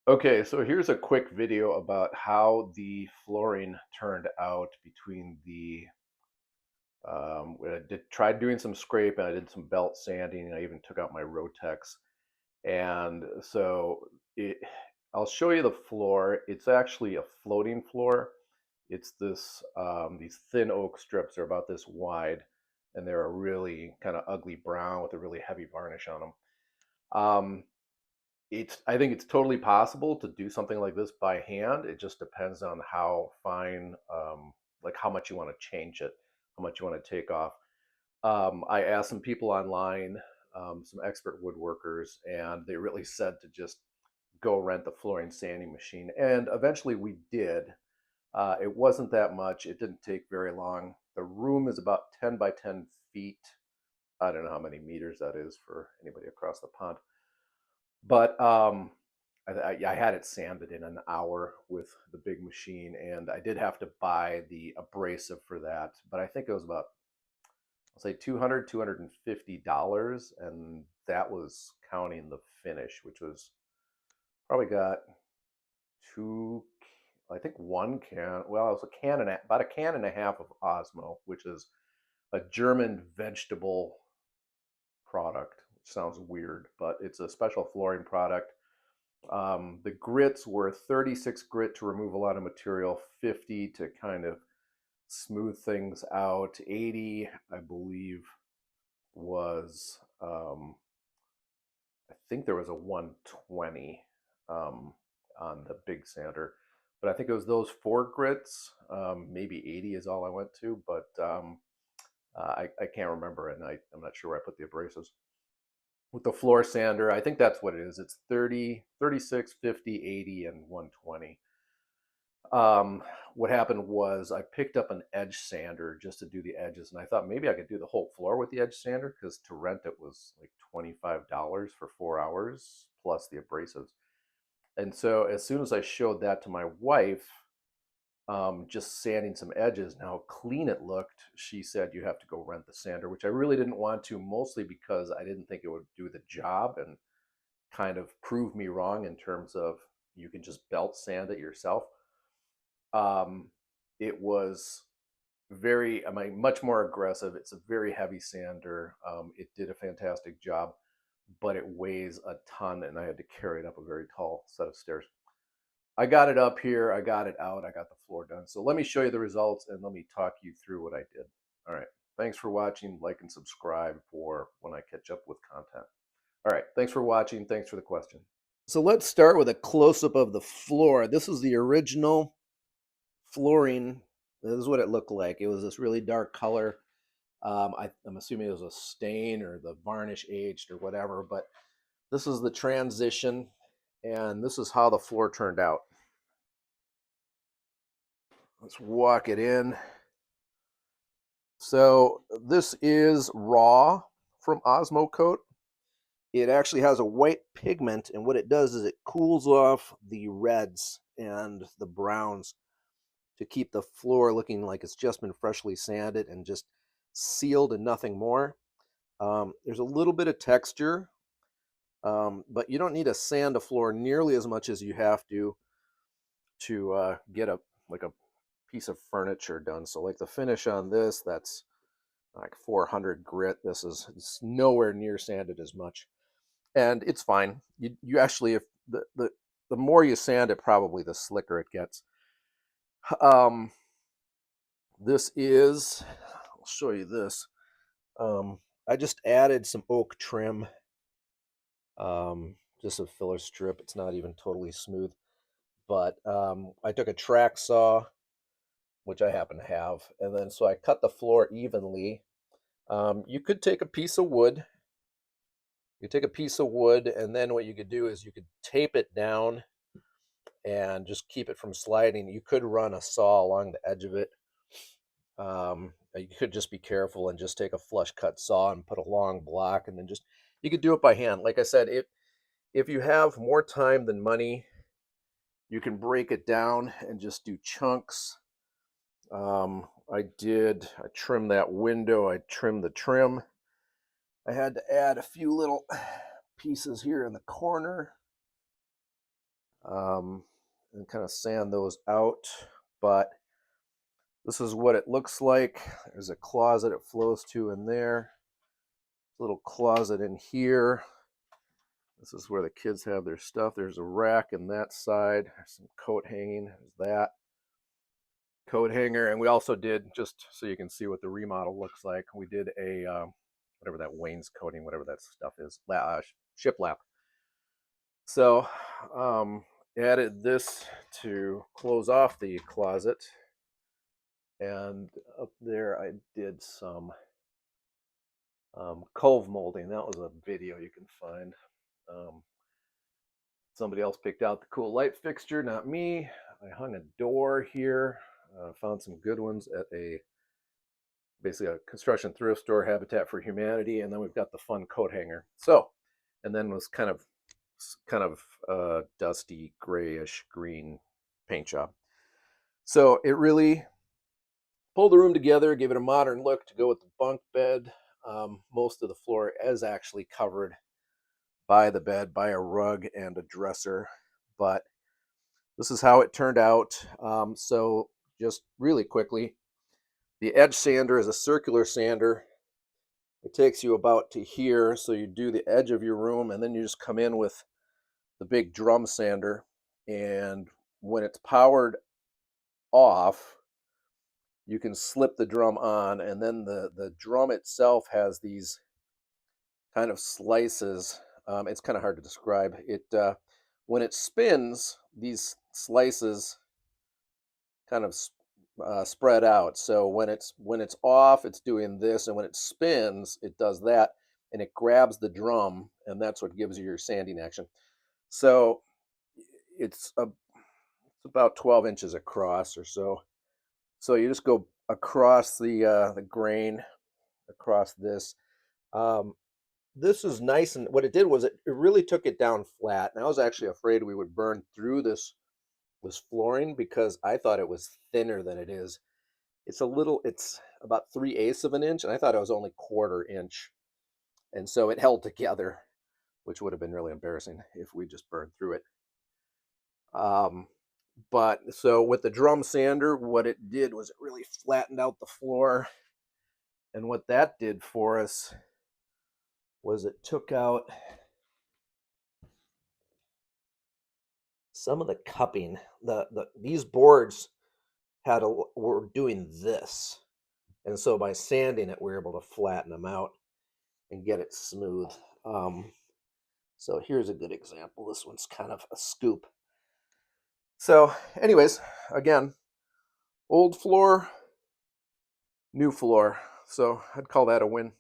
Okay, so here's a quick video about how the flooring turned out between when I tried doing some scraping, I did some belt sanding, and I even took out my Rotex. And so it, I'll show you the floor. It's actually a floating floor. It's these thin oak strips are about this wide, and they're a really kind of ugly brown with a really heavy varnish on them. Um, I think it's totally possible to do something like this by hand. It just depends on how fine, like how much you want to change it, how much you want to take off. I asked some people online, some expert woodworkers, and they really said to just go rent the flooring sanding machine. And eventually we did. It wasn't that much. It didn't take very long. The room is about 10 by 10 feet. I don't know how many meters that is for anybody across the pond. But I had it sanded in an hour with the big machine, and I did have to buy the abrasive for that. But I think it was about, I'll say $250, and that was counting the finish, which was probably got two, I think one can. Well, it was about a can and a half of Osmo, which is a German vegetable product, which sounds weird, but it's a special flooring product. The grits were 36 grit to remove a lot of material, 50 to kind of smooth things out, 80, I believe, was, I think there was a 120 on the big sander, but I think it was those four grits. Maybe 80 is all I went to, but I can't remember, and I'm not sure where I put the abrasives. With the floor sander, I think that's what it is. It's 30, 36, 50, 80, and 120. Um, what happened was I picked up an edge sander just to do the edges, and I thought maybe I could do the whole floor with the edge sander because to rent it was like $25 for 4 hours plus the abrasives. And so as soon as I showed that to my wife, just sanding some edges, and how clean it looked, she said, you have to go rent the sander, which I really didn't want to, mostly because I didn't think it would do the job and kind of prove me wrong in terms of you can just belt sand it yourself. Um, it was I mean, much more aggressive. It's a very heavy sander. It did a fantastic job, but it weighs a ton, and I had to carry it up a very tall set of stairs. I got it up here, I got it out, I got the floor done. So let me show you the results and let me talk you through what I did. All right. Thanks for watching. Like and subscribe for when I catch up with content. All right. Thanks for watching. Thanks for the question. So let's start with a close up of the floor. This is the original flooring. This is what it looked like. It was this really dark color. I'm assuming it was a stain or the varnish aged or whatever, but this is the transition, and this is how the floor turned out. Let's walk it in. So this is raw from Osmo Coat. It actually has a white pigment, and what it does is it cools off the reds and the browns to keep the floor looking like it's just been freshly sanded and just sealed and nothing more. There's a little bit of texture, but you don't need to sand a floor nearly as much as you have to get a piece of furniture done. So like the finish on this, that's like 400 grit. It's nowhere near sanded as much, and it's fine. You actually, if the more you sand it, probably the slicker it gets. Um, this is, I'll show you this. I just added some oak trim, just a filler strip. It's not even totally smooth, but I took a track saw, which I happen to have, and then so I cut the floor evenly. You could take a piece of wood. You take a piece of wood, and then what you could do is you could tape it down and just keep it from sliding. You could run a saw along the edge of it. You could just be careful and just take a flush cut saw and put a long block, and then just you could do it by hand. Like I said, if you have more time than money, you can break it down and just do chunks. I trimmed that window, I trimmed the trim. I had to add a few little pieces here in the corner. and kind of sand those out. But this is what it looks like. There's a closet it flows to in there. Little closet in here. This is where the kids have their stuff. There's a rack in that side. There's some coat hanging. There's that coat hanger. And we also did, just so you can see what the remodel looks like, we did a, whatever that wainscoting, whatever that stuff is, shiplap. So added this to close off the closet. And up there I did some cove molding. That was a video you can find. Somebody else picked out the cool light fixture, not me. I hung a door here, found some good ones at basically a construction thrift store, Habitat for Humanity, and then we've got the fun coat hanger. So, and then was kind of dusty grayish green paint job. So it really pulled the room together, gave it a modern look to go with the bunk bed. Most of the floor is actually covered by the bed, by a rug and a dresser, but this is how it turned out. So just really quickly, the edge sander is a circular sander. It takes you about to here, so you do the edge of your room, and then you just come in with the big drum sander, and when it's powered off, you can slip the drum on, and then the drum itself has these kind of slices. It's kind of hard to describe. When it spins, these slices kind of spread out. So when it's off, it's doing this, and when it spins, it does that, and it grabs the drum, and that's what gives you your sanding action. So it's about 12 inches across or so. So you just go across the grain, across this. This is nice, and what it did was it really took it down flat. And I was actually afraid we would burn through this flooring because I thought it was thinner than it is. It's about 3/8 of an inch, and I thought it was only 1/4 inch. And so it held together, which would have been really embarrassing if we just burned through it. But so with the drum sander, what it did was it really flattened out the floor. And what that did for us was it took out some of the cupping. These boards were doing this. And so by sanding it, we were able to flatten them out and get it smooth. So here's a good example. This one's kind of a scoop. So anyways, again, old floor, new floor. So I'd call that a win.